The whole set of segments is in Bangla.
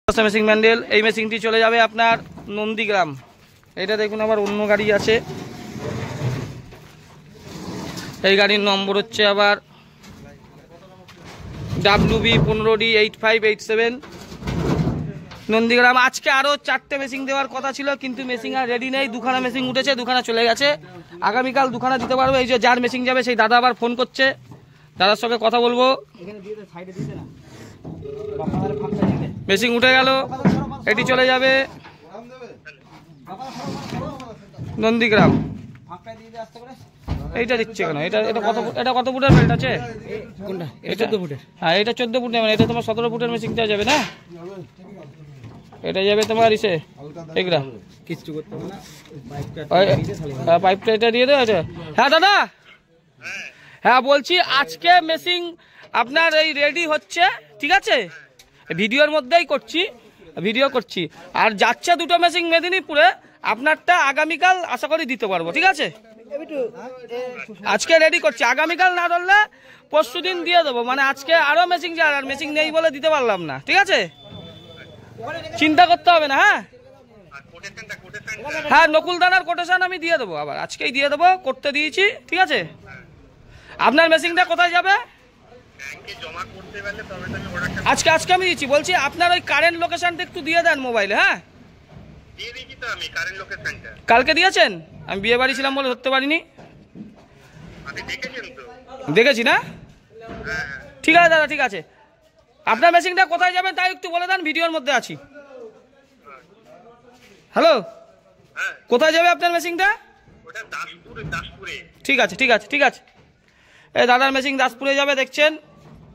মেশিং ব্যান্ডেল। এই মেশিনটি চলে যাবে আপনার নন্দীগ্রাম। এটা দেখুন আবার অন্য গাড়ি আছে, এই গাড়ির নম্বর হচ্ছে আবার WB 15D8587 নন্দীগ্রাম। আজকে আরও 4টে মেশিন দেওয়ার কথা ছিল, কিন্তু মেশিন আর রেডি নেই। দুখানা মেশিন উঠেছে, দুখানা চলে গেছে। আগামীকাল দুখানা দিতে পারবো। এই যে যার মেশিন যাবে সেই দাদা আবার ফোন করছে, দাদার সঙ্গে কথা বলবো। মেশিন উঠে গেল, এটি চলে যাবে নন্দীগ্রাম। এইটা দিচ্ছে কেন? এটা কত ফুটের বেল্ট আছে? এটা 14 ফুটের। হ্যাঁ, এটা 14 ফুট নেবে, এটা তোমার 17 ফুটের মেশিনটা যাবে না? এটা যাবে তোমার ইসে এগুলা কিছু করতে হবে না, পাইপটা এটা দিয়ে দেবে। হ্যাঁ দাদা, হ্যাঁ বলছি আজকে মেশিন আপনার এই রেডি হচ্ছে, ঠিক আছে? ভিডিওর মধ্যেই ভিডিও করছি। আর যাচ্ছে দুটো মেশিন মেদিনীপুরে, আপনারটা আগামীকাল আশা করি দিতে পারবো, ঠিক আছে? আজকে রেডি করছি, আগামীকাল না ধরলে পরশু দিন দিয়ে দেবো। মানে আজকে আরো মেশিন যার, আর মেশিন নেই বলে দিতে পারলাম না, ঠিক আছে? চিন্তা করতে হবে না। হ্যাঁ হ্যাঁ, নকুলদানার কোটেশন আমি দিয়ে দেবো, আবার আজকেই দিয়ে দেবো, করতে দিয়েছি, ঠিক আছে? আপনার মেশিনটা কোথায় যাবে? আজকে আমি দিচ্ছি। বলছি আপনার ওই কারেন্ট লোকেশনটা একটু দিয়ে দেন মোবাইলে। হ্যাঁ, কালকে দিয়েছেন? আমি বিয়ে বাড়ি ছিলাম বলে ধরতে পারিনি। দেখেছি না? ঠিক আছে দাদা, ঠিক আছে। আপনার মেশিনটা কোথায় যাবে তাই একটু বলে দেন, ভিডিওর মধ্যে আছি। হ্যালো, কোথায় যাবে আপনার মেশিনটা? ঠিক আছে ঠিক আছে ঠিক আছে। এই দাদার মেশিন দাসপুরে যাবে, দেখছেন?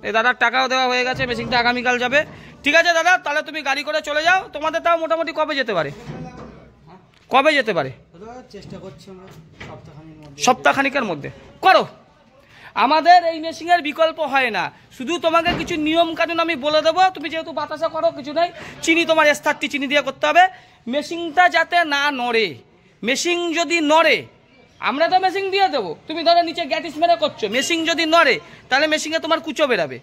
এই দাদার টাকাও দেওয়া হয়ে গেছে, মেশিনটা আগামীকাল যাবে। ঠিক আছে দাদা, তাহলে তুমি গাড়ি করে চলে যাও। তোমাদের তাও মোটামুটি কবে যেতে পারে? চেষ্টা করছি আমরা সপ্তাহখানিকের মধ্যে করো। আমাদের এই মেশিনের বিকল্প হয় না, শুধু তোমাকে কিছু নিয়ম কানুন আমি বলে দেবো। তুমি যেহেতু বাতাসা করো, কিছু নাই, চিনি তোমার S30 চিনি দিয়ে করতে হবে। মেশিনটা যাতে না নড়ে, মেশিন যদি নড়ে আমরা তো মেশিন দিয়ে দেবো। তুমি ধরো নিচে গ্যাটিস মেরে করছো, মেশিন যদি নড়ে তাহলে মেশিনে তোমার কুচো বেরাবে।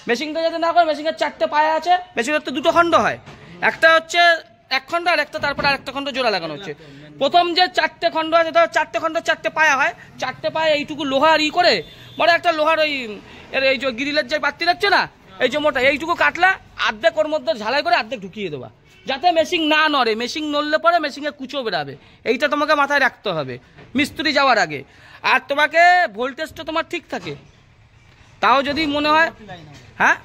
মেশিনটা যাতে না করে, মেশিনের 4টে পায়া আছে, মেশিনের তো 2টো খণ্ড হয়, একটা হচ্ছে 1 খণ্ড আর একটা তারপরে আরেকটা খণ্ড জোড়া লাগানো হচ্ছে। প্রথম যে 4টে খণ্ড আছে, ধরো 4টে খণ্ড 4টে পায়া হয়, 4টে পায়ে এইটুকু লোহার করে বড় একটা লোহার এই যে গ্রিলের যে বাতি দেখছো না, এই যে মোটা এইটুকু কাটলা, অর্ধেক ওর মধ্যে ঝালাই করে অর্ধেক ঢুকিয়ে দেবা, যাতে মেশিন না নড়ে। মেশিন নড়লে পরে মেশিনে কুচো বেরাবে, এইটা তোমাকে মাথায় রাখতে হবে মিস্ত্রি যাওয়ার আগে। আর তোমাকে ভোল্টেজটা তোমার ঠিক থাকে, তাও যদি মনে হয়, হ্যাঁ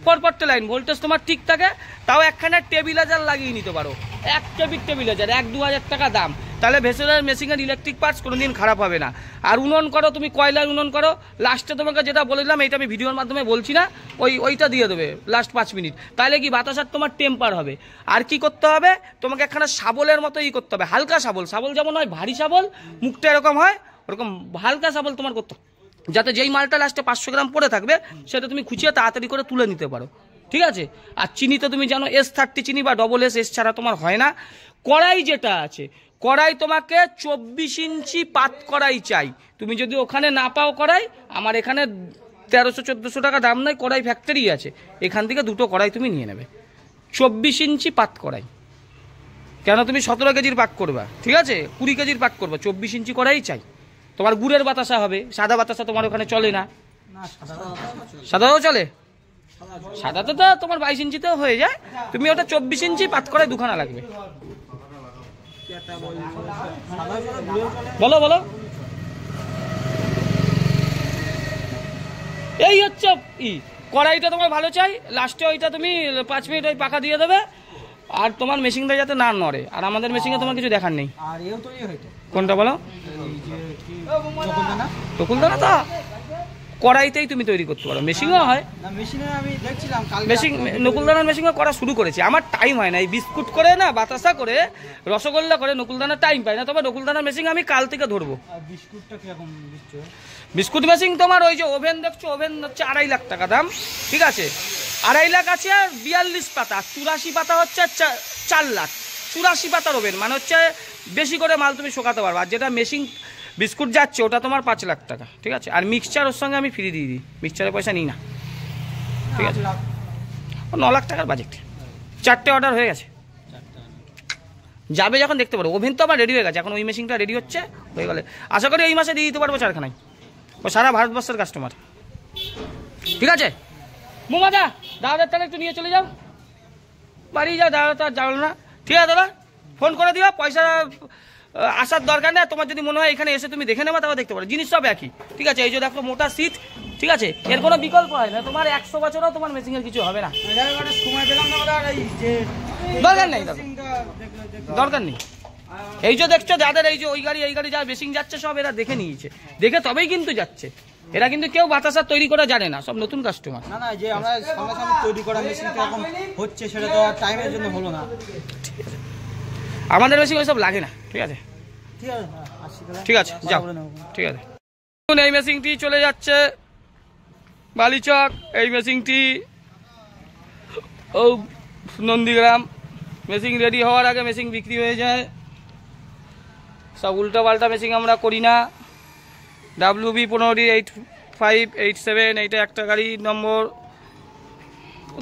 440 লাইন ভোল্টেজ তোমার ঠিক থাকে, তাও একখানা টেবিলাইজার লাগিয়ে নিতে পারো। 1 কেবির টেবিলাইজার 1-2 হাজার টাকা দাম, তাহলে ভেসেলের মেশিনের ইলেকট্রিক পার্টস কোনোদিন খারাপ হবে না। আর উনুন করো, তুমি কয়লার উনুন করো, লাস্টে তোমাকে যেটা বলে দিলাম, এইটা আমি ভিডিওর মাধ্যমে বলছি না, ওইটা দিয়ে দেবে লাস্ট 5 মিনিট, তাহলে কি বাতাসার তোমার টেম্পার হবে। আর কি করতে হবে, তোমাকে একখানা শাবলের মতো করতে হবে, হালকা শাবল যেমন হয় ভারী শাবল, মুখটা এরকম হয়, ওরকম হালকা শাবল তোমার করতে, যাতে যেই মালটা লাস্টে 500 গ্রাম পড়ে থাকবে সেটা তুমি খুঁচিয়ে তাড়াতাড়ি করে তুলে নিতে পারো, ঠিক আছে? আর চিনি তো তুমি জানো S30 চিনি বা SS ছাড়া তোমার হয় না। কড়াই যেটা আছে, কড়াই তোমাকে 24 ইঞ্চি পাত কড়াই চাই। তুমি যদি ওখানে না পাও কড়াই, আমার এখানে 1300-1400 টাকা দাম নয়, কড়াই ফ্যাক্টরি আছে, এখান থেকে 2টো কড়াই তুমি নিয়ে নেবে। 24 ইঞ্চি পাত কড়াই, কেন তুমি 17 কেজির পাক করবা, ঠিক আছে? 20 কেজির পাক করবা, 24 ইঞ্চি কড়াই চাই। তোমার গুড়ের বাতাসা হবে, সাদা বাতাসা তোমার ওখানে চলে না? সাদাও চলে, সাদাতে তো তোমার 22 ইঞ্চিতেও হয়ে যায়। তুমি ওটা 24 ইঞ্চি পাত করে 2খানা লাগবে। বলো বলো, এই হচ্ছে কড়াইটা তোমার ভালো চাই। লাস্টে ওইটা তুমি 5 মিনিট ওই পাকা দিয়ে দেবে, আর তোমার মেশিনটা যাতে না নড়ে। আর আমাদের মেশিনে তোমার কিছু দেখার নেই। কোনটা বলো? নকুলদানা তো কড়াইতেই তুমি তৈরি করতে পারো, মেশিনও হয়। মেশিন নকুলদানার মেশিনও করা শুরু করেছি, আমার টাইম হয় না। এই বিস্কুট করে না, বাতাসা করে, রসগোল্লা করে, নকুলদানার টাইম পাই না। তবে নকুলদানার মেশিন আমি কাল থেকে ধরবো। বিস্কুট মেশিন তোমার ওই যে ওভেন দেখছো, ওভেন হচ্ছে 2.5 লাখ টাকা দাম, ঠিক আছে? 2.5 লাখ আছে 42 পাতা, 84 পাতা হচ্ছে 4 লাখ। 84 পাতার ওভেন মানে হচ্ছে বেশি করে মাল তুমি শোকাতে পারবে। আর যেটা মেশিন বিস্কুট যাচ্ছে ওটা তোমার 5 লাখ টাকা, ঠিক আছে? আর মিক্সচার ওর সঙ্গে আমি ফ্রি দিয়ে দিই, মিক্সচারের পয়সা নিই না, ঠিক আছে? 9 লাখ টাকার বাজেট। 4টে অর্ডার হয়ে গেছে, যাবে যখন দেখতে পারো। ওভেন তো আমার রেডি হয়ে গেছে, এখন ওই মেশিনটা রেডি হচ্ছে, হয়ে গেলে আশা করি এই মাসে দিয়ে দিতে পারবো 4খানায়। ও সারা ভারতবর্ষের কাস্টমার। ঠিক আছে মোমাদা, দাদাদের তাহলে একটু নিয়ে চলে যাও, বাড়ি যাও, দাদা তো আর যাও না। ঠিক আছে দাদা, ফোন করে দিও, পয়সা আসার দরকার নেই। তোমার যদি মনে হয় এখানে এসে তুমি দেখে নেবা, তাও দেখতে পারো, জিনিস সব একই। ঠিক আছে, এই যে দেখো মোটা শীত, ঠিক আছে, এর কোনো বিকল্প হয় না। তোমার 100 বছরও তোমার মেশিনের কিছু হবে না। সময় পেলাম না, দরকার নেই দাদা, দরকার নেই। এই যে দেখছো যাদের এই যে ওই গাড়ি যা মেশিন যাচ্ছে, সব এরা দেখে নিয়েছে, দেখে তবেই কিন্তু যাচ্ছে। এরা কিন্তু কেউ বাতাসা তৈরি করা জানে না, সব নতুন কাস্টমার। না না, যে আমরা সঙ্গে সঙ্গে তৈরি করা মেশিনটা এখন হচ্ছে, সেটা তো টাইমের জন্য হলো না। আমাদের মেশিন ওইসব লাগে না। ঠিক আছে, ঠিক আছে, যাও, ঠিক আছে। এই মেশিনটি চলে যাচ্ছে বালিচক, এই মেশিনটি ও নন্দীগ্রাম। মেশিন রেডি হওয়ার আগে মেশিন বিক্রি হয়ে যায়, সব উল্টো পাল্টা মেশিন আমরা করি না। WB 15D8587, এইটা একটা গাড়ি নম্বর।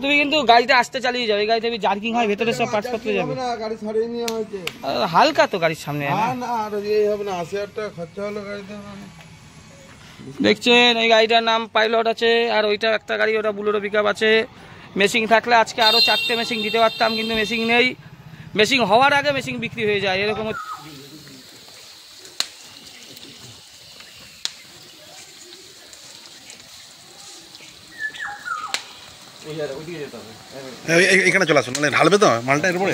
তুমি কিন্তু গাড়িটা আসতে চালিয়ে যাবে, এই গাড়িতে জার্কিং হয়, ভেতরে সব পার্টস পত্র যাবে। হালকা তো গাড়ির সামনে দেখছেন, এই গাড়িটার নাম পাইলট আছে, আর ওইটা একটা গাড়ি, ওটা বুলেরো পিকআপ আছে। মেশিন থাকলে আজকে আরও 4টে মেশিন দিতে পারতাম, কিন্তু মেশিন নেই। মেশিন হওয়ার আগে মেশিন বিক্রি হয়ে যায়, এরকম। এখানে চলে আসুন, মানে ঢালবে তো মালটা এর উপরে।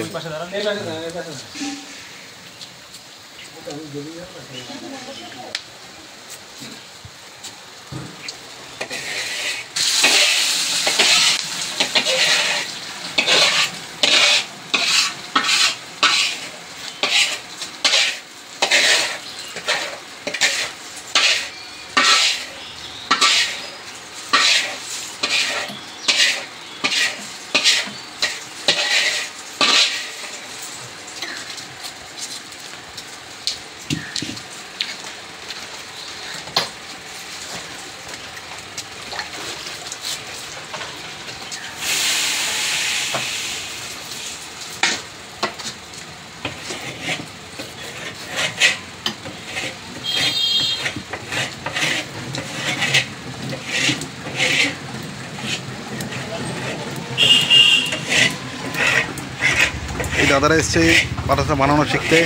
এই দাদারা এসছে বাতাসা বানানো শিখতে।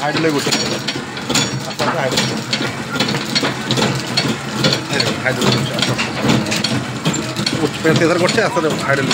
হাইডলে করছে, হাইডলে করছে, আস্তে আস্তে করছে, আস্তে হাইডলে।